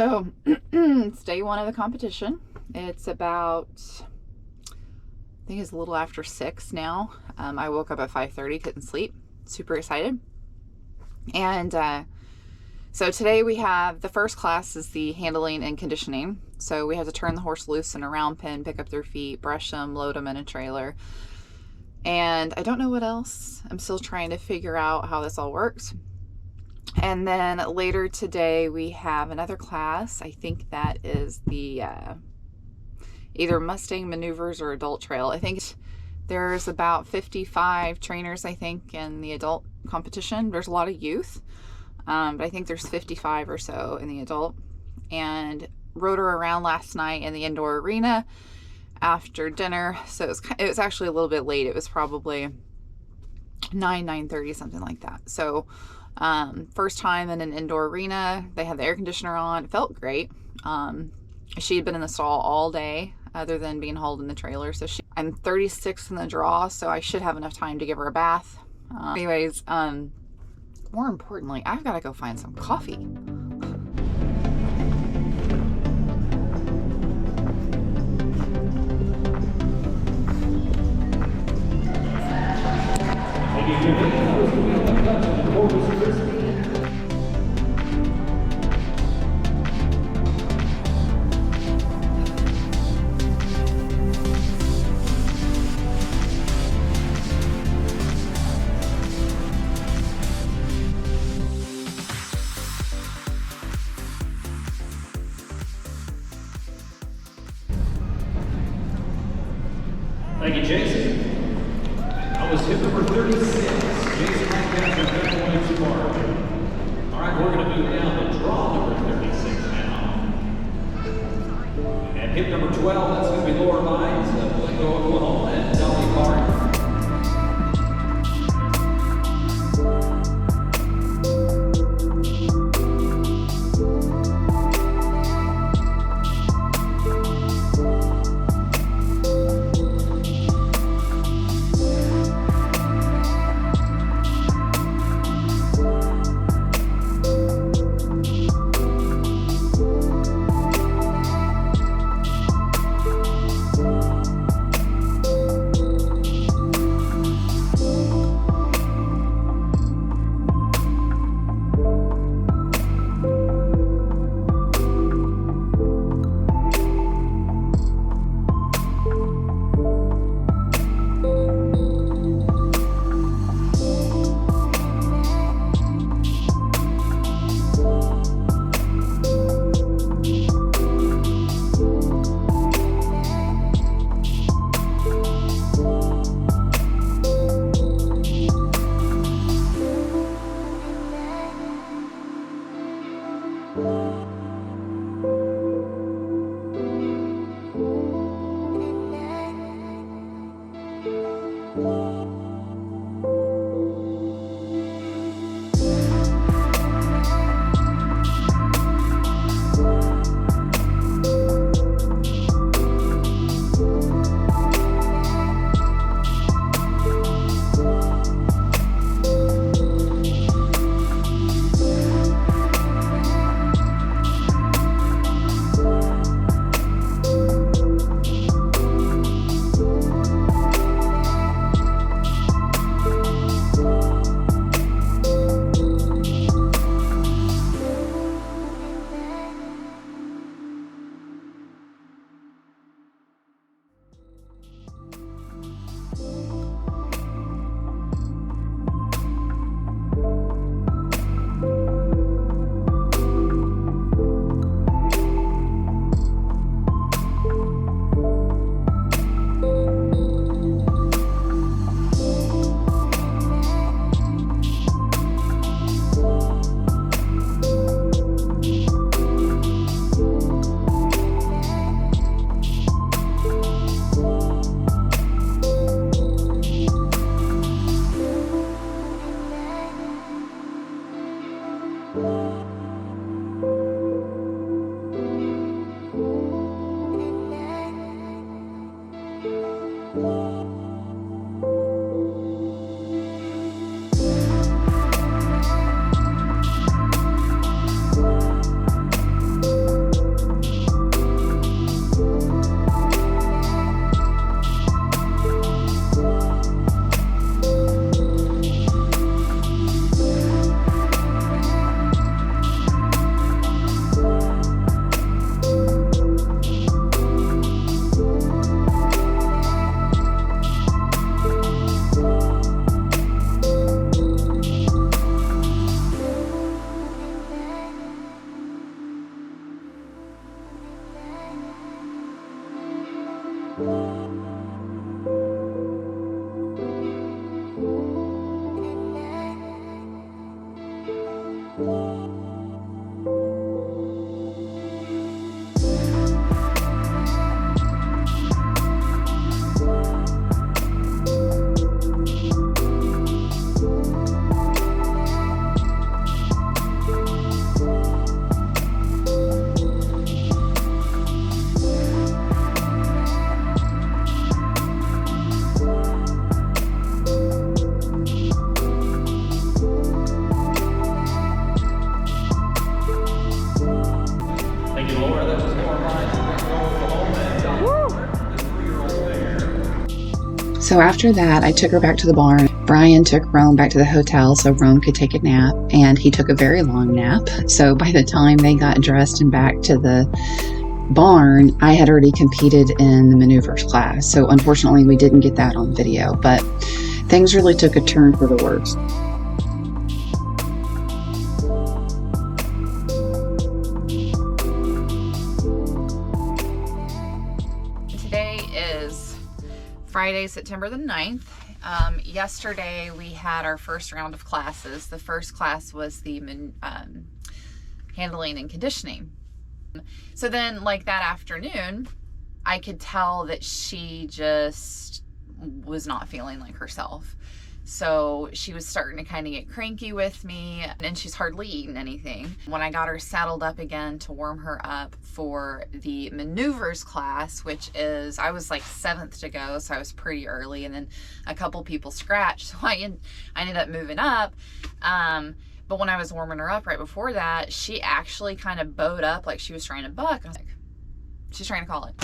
So it's day one of the competition. It's about, I think it's a little after 6 now. I woke up at 5:30, couldn't sleep, super excited. And so today we have, the first class is the handling and conditioning. So we have to turn the horse loose in a round pen, pick up their feet, brush them, load them in a trailer. And I don't know what else. I'm still trying to figure out how this all works. And then later today we have another class. I think that is the either Mustang maneuvers or adult trail. I think there's about 55 trainers, I think, in the adult competition. There's a lot of youth, but I think there's 55 or so in the adult. And rode her around last night in the indoor arena after dinner. So it was actually a little bit late. It was probably 9:30, something like that. So first time in an indoor arena. They had the air conditioner on. It felt great. She had been in the stall all day other than being hauled in the trailer. So I'm 36 in the draw, so I should have enough time to give her a bath. Anyways, more importantly, I've got to go find some coffee. Thank you, Jason. I was hit number 36. Jason right too far. All right, we're going to move down to draw number 36 now. And hit number 12, that's going to be Laura Vines of 𝘀𝗵𝗶𝗏 and Dolly. So after that, I took her back to the barn. Brian took Rome back to the hotel so Rome could take a nap, and he took a very long nap. So by the time they got dressed and back to the barn, I had already competed in the maneuvers class. So unfortunately, we didn't get that on video, but things really took a turn for the worse. Today is Friday, September the 9th. Yesterday we had our first round of classes. The first class was the handling and conditioning. So then, like that afternoon, I could tell that she just was not feeling like herself. So she was starting to kind of get cranky with me, and she's hardly eaten anything. When I got her saddled up again to warm her up for the maneuvers class, which is, I was like 7th to go, so I was pretty early, and then a couple people scratched, so I ended up moving up. But when I was warming her up right before that, she actually kind of bowed up like she was trying to buck. I was like, she's trying to call it.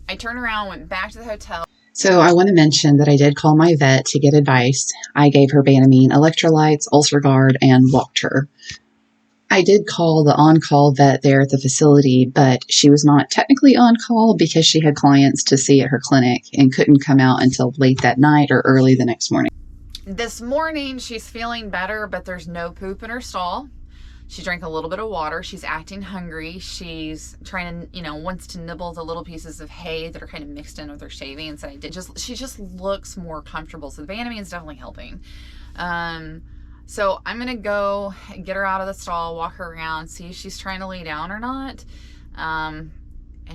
I turned around, went back to the hotel. So I want to mention that I did call my vet to get advice. I gave her Banamine electrolytes, Ulcer Guard, and walked her. I did call the on-call vet there at the facility, but she was not technically on-call because she had clients to see at her clinic and couldn't come out until late that night or early the next morning. This morning, she's feeling better, but there's no poop in her stall. She drank a little bit of water. She's acting hungry. She's trying to, wants to nibble the little pieces of hay that are kind of mixed in with her shavings. And she just looks more comfortable. So the Banamine is definitely helping. So I'm going to go get her out of the stall, walk her around, see if she's trying to lay down or not. And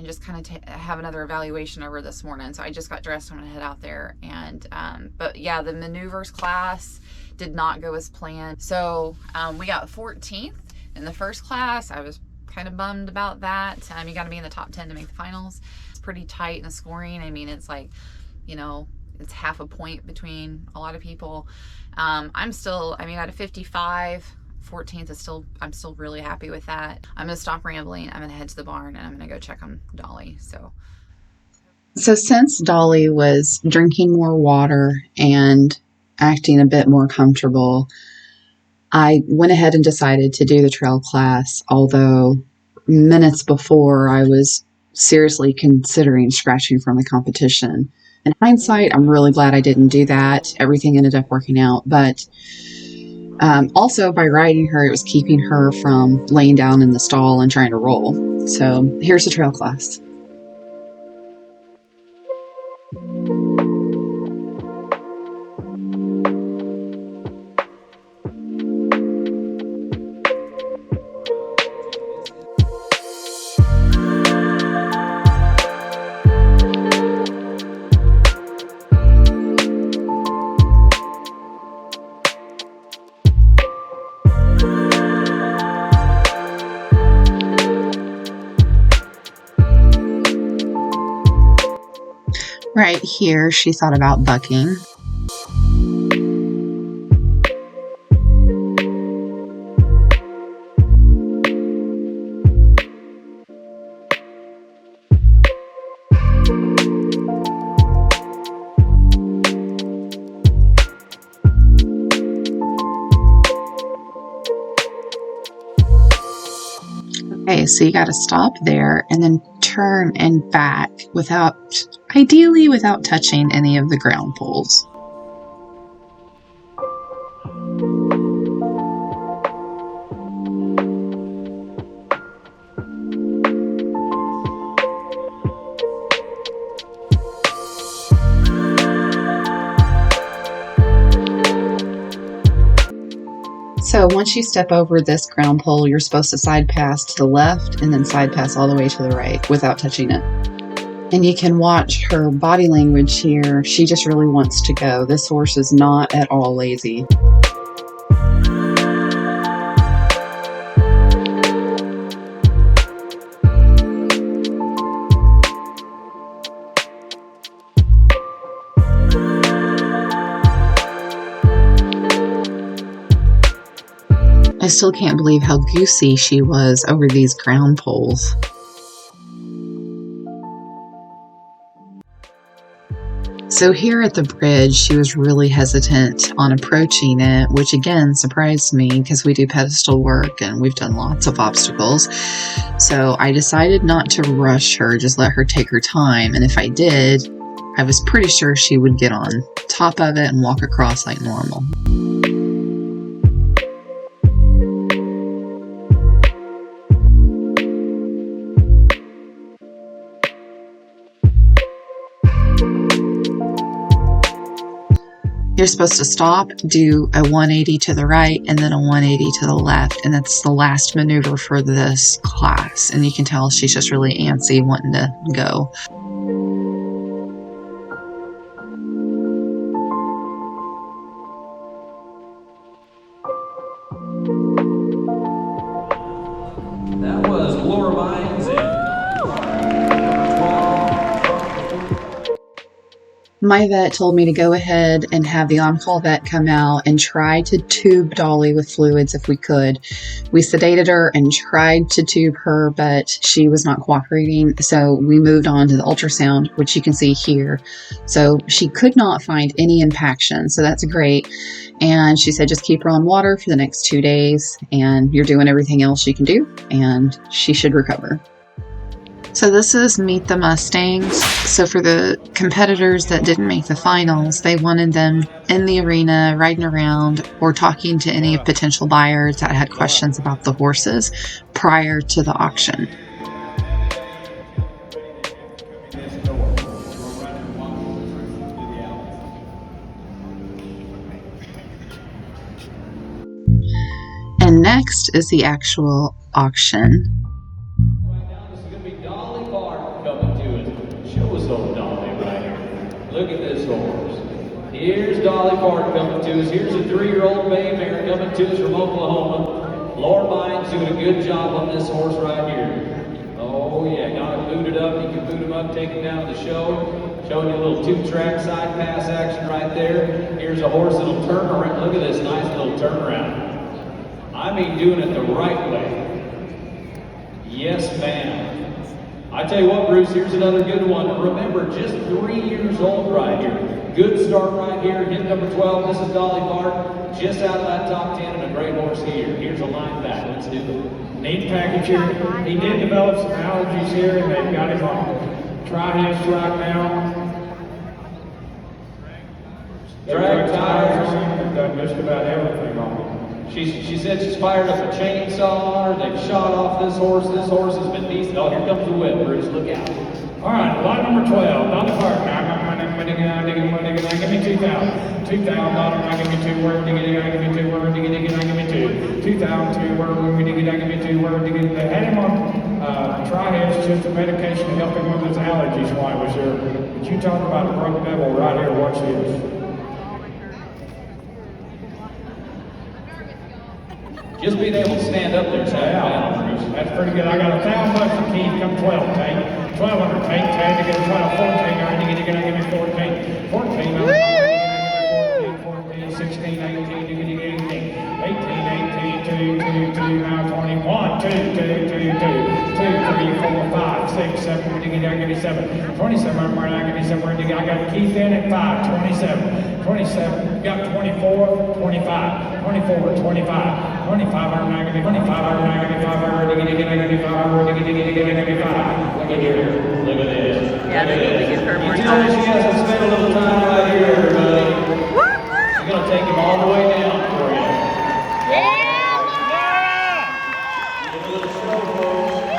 just kind of have another evaluation over this morning. So I just got dressed. I'm going to head out there. And, but yeah, the maneuvers class did not go as planned. So we got 14th in the first class. I was kind of bummed about that. You got to be in the top 10 to make the finals. It's pretty tight in the scoring. I mean, it's like, it's half a point between a lot of people. I'm still, out of 55, 14th is still, I'm still really happy with that. I'm going to stop rambling. I'm going to head to the barn and I'm going to go check on Dolly. So since Dolly was drinking more water and acting a bit more comfortable, I went ahead and decided to do the trail class, although minutes before I was seriously considering scratching from the competition. In hindsight, I'm really glad I didn't do that. Everything ended up working out, but also by riding her, it was keeping her from laying down in the stall and trying to roll. So here's the trail class. Right here, she thought about bucking. Okay, so you got to stop there and then turn and back ideally without touching any of the ground poles. So once you step over this ground pole, you're supposed to side pass to the left and then side pass all the way to the right without touching it. And you can watch her body language here. She just really wants to go. This horse is not at all lazy. I still can't believe how goosey she was over these ground poles. So here at the bridge, she was really hesitant on approaching it, which again surprised me because we do pedestal work and we've done lots of obstacles. So I decided not to rush her, just let her take her time. And if I did, I was pretty sure she would get on top of it and walk across like normal. You're supposed to stop, do a 180 to the right, and then a 180 to the left, and that's the last maneuver for this class. And you can tell she's just really antsy, wanting to go. That was 𝗺𝗏𝗻𝗁. My vet told me to go ahead and have the on-call vet come out and try to tube Dolly with fluids if we could. We sedated her and tried to tube her, but she was not cooperating. So we moved on to the ultrasound, which you can see here. So she could not find any impaction. So that's great. And she said, just keep her on water for the next 2 days and you're doing everything else you can do and she should recover. So this is Meet the Mustangs. So for the competitors that didn't make the finals, they wanted them in the arena, riding around, or talking to any potential buyers that had questions about the horses prior to the auction. And next is the actual auction. Look at this horse. Here's 𝗀𝗵𝗏𝗏 coming to us. Here's a 3-year-old bay mare coming to us from Oklahoma. 𝗺𝗏𝗻𝗁's doing a good job on this horse right here. Oh yeah, got him booted up. You can boot him up, take him down to the show. Showing you a little 2-track side pass action right there. Here's a horse that'll turn around. Look at this nice little turnaround. I mean, doing it the right way. Yes, ma'am. I tell you what, Bruce, here's another good one. Remember, just 3 years old right here. Good start right here. Hit number 12. This is 𝗀𝗏𝗏𝗏, just out of that top 10 and a great horse here. Here's a line back. Let's do it. Neat package here. He did develop some allergies here, and they've got him on tri-hitch right now. Drag tires. They've done just about everything on him. She said she's fired up a chainsaw on her. They've shot off this horse. This horse has been decent. Oh, here comes the whip, Bruce. Look out. All right, lot number 12, Dolly Park. Give me 2,000. 2,000, Dolly, give me 2, word, diggy, give me 2, word, diggy, give me 2. 2,002, word, diggy, give me 2, word, diggy. They had him on tri-hitch, just a medication to help him with his allergies while he was here. But you talk about a broke devil right here, watch this. Just being able to stand up there, that's pretty good. I got $1,000 for Keith. Come 12, Tate. 1,200, Tate. Tate to get 12, 14. All right, you're gonna give me 14. 14. 14, 16, 18. You're gonna give me 18. 18, 2, now 21. 2, 3, 4, 5, 6, 7. You're gonna give me 7. 27. I'm gonna give me 7. I got Keith in at 5. 27. 27. You got 24. 25. 24. 25. 25, I'm not going to be 25, I'm not going to be 5, I'm going to be 5. Look at here. Look at this. Yeah, they need to give her more time. time. She has to spend a little time right here, everybody. She's going to take him all the way down for you. Give a little slow, folks.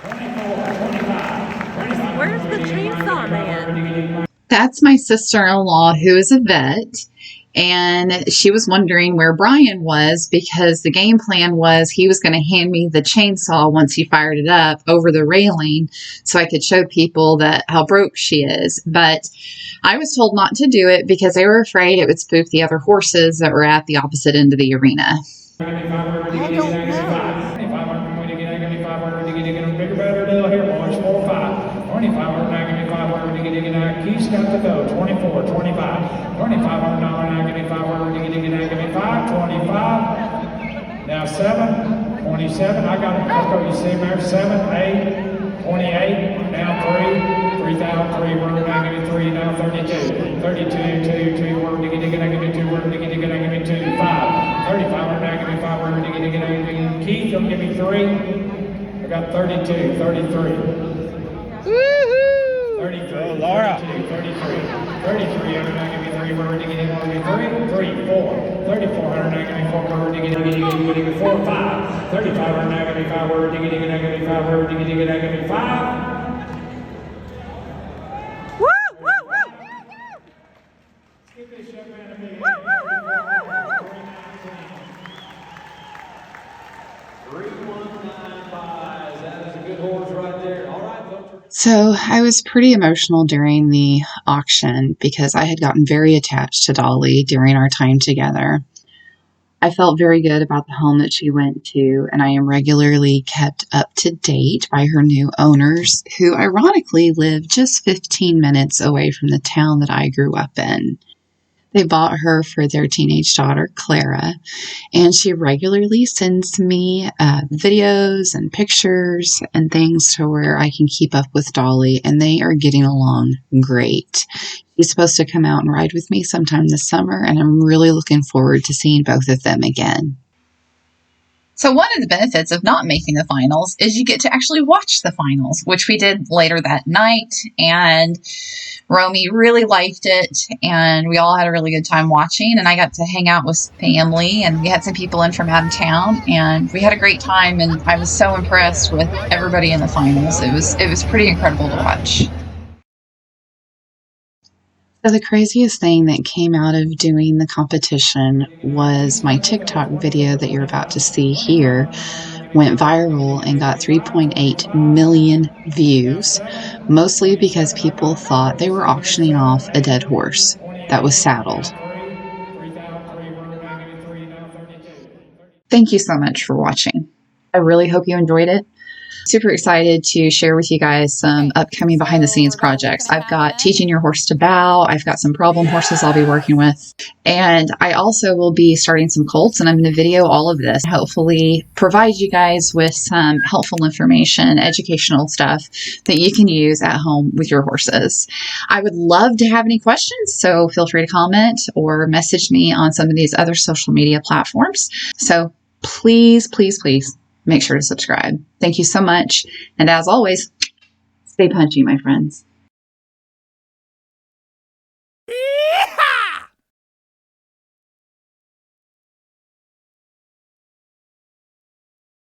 24, 25. Where's the chainsaw man? That's my sister-in-law who is a vet. And she was wondering where Brian was because the game plan was he was going to hand me the chainsaw once he fired it up over the railing so I could show people that how broke she is. But I was told not to do it because they were afraid it would spook the other horses that were at the opposite end of the arena. I don't know. 25, got to go. 24, 25. 25 now give me 5 give me 5, 25. Now 7, 27. I got a couple, you see there, 7, 8, 28, now 3, 3,003, we're negative 3, now 32, 32, 2, 2, we're negative 2, we're negative 2, 5, 35, we're negative 5, we're negative Keith, you'll give me 3. I got 32, 33. Woohoo! 33, Laura. 32, 33, 33, I'm not gonna be 3, we're negative 3, 4, 34, I'm not gonna be 4, we're negative 4, 5, 35, I'm not gonna be 5, we're negative 5, we're negative 5. Woo! Woo! Woo! Skip this young man a minute. Woo! Woo! Woo! Woo! 3195. That is a good horse right there. All right, folks. So I was pretty emotional during the auction because I had gotten very attached to Dolly during our time together. I felt very good about the home that she went to, and I am regularly kept up to date by her new owners, who ironically live just 15 minutes away from the town that I grew up in. They bought her for their teenage daughter, Clara, and she regularly sends me videos and pictures and things to where I can keep up with Dolly, and they are getting along great. She's supposed to come out and ride with me sometime this summer, and I'm really looking forward to seeing both of them again. So one of the benefits of not making the finals is you get to actually watch the finals, which we did later that night, and Romy really liked it, and we all had a really good time watching, and I got to hang out with family, and we had some people in from out of town, and we had a great time, and I was so impressed with everybody in the finals. It was pretty incredible to watch. So the craziest thing that came out of doing the competition was my TikTok video that you're about to see here went viral and got 3.8 million views, mostly because people thought they were auctioning off a dead horse that was saddled. Thank you so much for watching. I really hope you enjoyed it. Super excited to share with you guys some upcoming behind the scenes projects. I've got teaching your horse to bow. I've got some problem horses I'll be working with. And I also will be starting some colts, and I'm going to video all of this. Hopefully provide you guys with some helpful information, educational stuff that you can use at home with your horses. I would love to have any questions, so feel free to comment or message me on some of these other social media platforms. So please, please, please, make sure to subscribe. Thank you so much. And as always, stay punchy, my friends. Yeehaw!